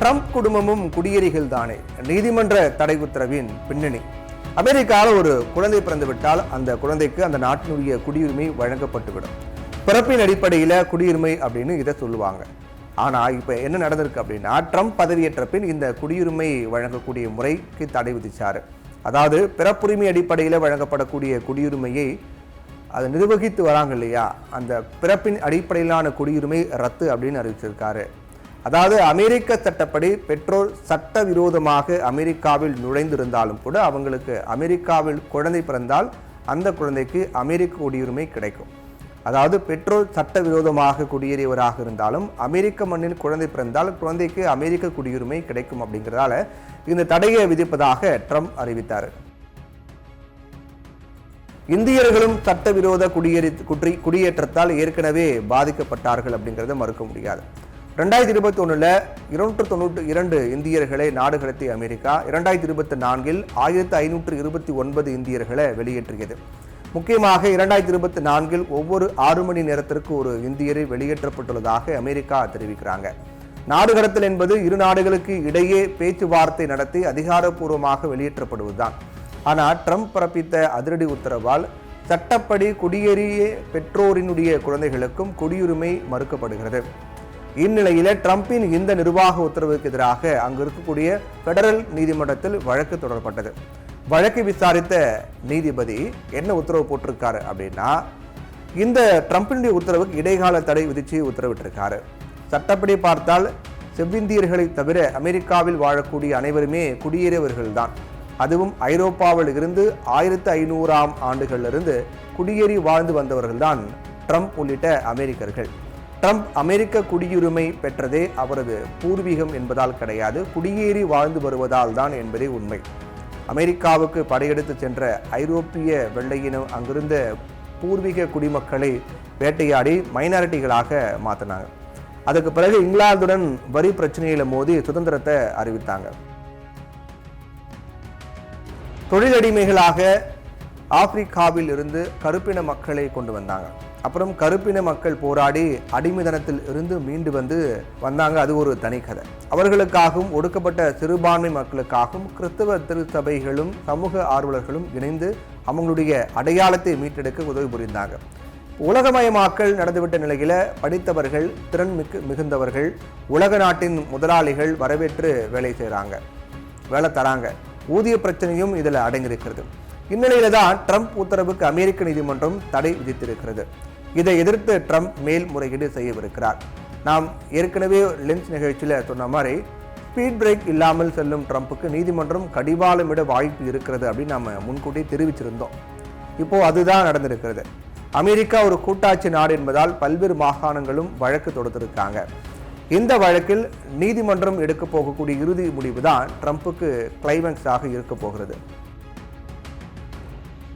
Trump குடும்பமும் குடியேறிகள் தானே நீதிமன்ற தடை உத்தரவின் பின்னணி. அமெரிக்காவில் ஒரு குழந்தை பிறந்து விட்டால் அந்த குழந்தைக்கு அந்த நாட்டினுடைய குடியுரிமை வழங்கப்பட்டுவிடும். பிறப்பின் அடிப்படையில் குடியுரிமை அப்படின்னு இதை சொல்லுவாங்க. ஆனால் இப்போ என்ன நடந்திருக்கு அப்படின்னா, ட்ரம்ப் பதவியேற்ற பின் இந்த குடியுரிமை வழங்கக்கூடிய முறைக்கு தடை விதிச்சார். அதாவது பிறப்புரிமை அடிப்படையில் வழங்கப்படக்கூடிய குடியுரிமையை அதை நிர்வகித்து வராங்க இல்லையா, அந்த பிறப்பின் அடிப்படையிலான குடியுரிமை ரத்து அப்படின்னு அறிவிச்சிருக்காரு. அதாவது அமெரிக்க சட்டப்படி பெற்றோர் சட்டவிரோதமாக அமெரிக்காவில் நுழைந்திருந்தாலும் கூட அவங்களுக்கு அமெரிக்காவில் குழந்தை பிறந்தால் அந்த குழந்தைக்கு அமெரிக்க குடியுரிமை கிடைக்கும். அதாவது பெற்றோர் சட்டவிரோதமாக குடியேறியவராக இருந்தாலும் அமெரிக்க மண்ணில் குழந்தை பிறந்தால் குழந்தைக்கு அமெரிக்க குடியுரிமை கிடைக்கும். அப்படிங்கிறதால இந்த தடையை விதிப்பதாக ட்ரம்ப் அறிவித்தார். இந்தியர்களும் சட்டவிரோத குடியேற்றத்தால் ஏற்கனவே பாதிக்கப்பட்டார்கள் அப்படிங்கிறத மறுக்க முடியாது. 2021 292 இந்தியர்களை நாடு கடத்திய அமெரிக்கா 2024 1529 இந்தியர்களை வெளியேற்றியது. முக்கியமாக 2024 ஒவ்வொரு 6 மணி நேரத்திற்கு ஒரு இந்தியரை வெளியேற்றப்பட்டுள்ளதாக அமெரிக்கா தெரிவிக்கிறாங்க. நாடு கடத்தல் என்பது இரு நாடுகளுக்கு இடையே பேச்சுவார்த்தை நடத்தி அதிகாரப்பூர்வமாக வெளியேற்றப்படுவதுதான். ஆனால் ட்ரம்ப் பிறப்பித்த அதிரடி உத்தரவால் சட்டப்படி குடியேறிய பெற்றோரினுடைய குழந்தைகளுக்கும் குடியுரிமை மறுக்கப்படுகிறது. இந்நிலையில ட்ரம்பின் இந்த நிர்வாக உத்தரவுக்கு எதிராக அங்கு இருக்கக்கூடிய பெடரல் நீதிமன்றத்தில் வழக்கு தொடரப்பட்டது. வழக்கை விசாரித்த நீதிபதி என்ன உத்தரவு போட்டிருக்காரு அப்படின்னா, இந்த ட்ரம்பினுடைய உத்தரவுக்கு இடைக்கால தடை விதிச்சு உத்தரவிட்டிருக்காரு. சட்டப்படி பார்த்தால் செவ்விந்தியர்களை தவிர அமெரிக்காவில் வாழக்கூடிய அனைவருமே குடியேறியவர்கள் தான். அதுவும் ஐரோப்பாவில் இருந்து 1500ஆம் ஆண்டுகளிலிருந்து குடியேறி வாழ்ந்து வந்தவர்கள் தான் ட்ரம்ப் உள்ளிட்ட அமெரிக்கர்கள். ட்ரம்ப் அமெரிக்க குடியுரிமை பெற்றதே அவரது பூர்வீகம் என்பதால் கிடையாது, குடியேறி வாழ்ந்து வருவதால் தான் என்பதே உண்மை. அமெரிக்காவுக்கு படையெடுத்து சென்ற ஐரோப்பிய வெள்ளையினம் அங்கிருந்த பூர்வீக குடிமக்களை வேட்டையாடி மைனாரிட்டிகளாக மாற்றினாங்க. அதுக்கு பிறகு இங்கிலாந்துடன் வரி பிரச்சனையில மோதி சுதந்திரத்தை அறிவித்தாங்க. தொழிலடிமைகளாக ஆப்பிரிக்காவில் இருந்து கருப்பின மக்களை கொண்டு வந்தாங்க. அப்புறம் கருப்பின மக்கள் போராடி அடிமைத்தனத்தில் இருந்து மீண்டு வந்தாங்க. அது ஒரு தனி கதை. அவர்களுக்காகவும் ஒடுக்கப்பட்ட சிறுபான்மை மக்களுக்காகவும் கிறிஸ்தவ திருச்சபைகளும் சமூக ஆர்வலர்களும் இணைந்து அவங்களுடைய அடையாளத்தை மீட்டெடுக்க உதவி புரிந்தாங்க. உலகமயமாக்கல் நடந்துவிட்ட நிலையில படித்தவர்கள், திறன் மிகுந்தவர்கள், உலக நாட்டின் முதலாளிகள் வரவேற்று வேலை செய்கிறாங்க, வேலை தராங்க. ஊதிய பிரச்சனையும் இதில் அடங்கியிருக்கிறது. இந்நிலையில தான் ட்ரம்ப் உத்தரவுக்கு அமெரிக்க நீதிமன்றம் தடை விதித்திருக்கிறது. இதை எதிர்த்து ட்ரம்ப் மேல்முறையீடு செய்யவிருக்கிறார். நாம் ஏற்கனவே லென்ஸ் நிகழ்ச்சியில் சொன்ன மாதிரி ஸ்பீட் பிரேக் இல்லாமல் செல்லும் ட்ரம்ப்புக்கு நீதிமன்றம் கடிவாளமிட வாய்ப்பு இருக்கிறது அப்படின்னு நம்ம முன்கூட்டி தெரிவிச்சிருந்தோம். இப்போ அதுதான் நடந்திருக்கிறது. அமெரிக்கா ஒரு கூட்டாட்சி நாடு என்பதால் பல்வேறு மாகாணங்களும் வழக்கு தொடுத்திருக்காங்க. இந்த வழக்கில் நீதிமன்றம் எடுக்க போகக்கூடிய இறுதி முடிவு தான் ட்ரம்ப்புக்கு கிளைமேக்ஸாக இருக்க போகிறது.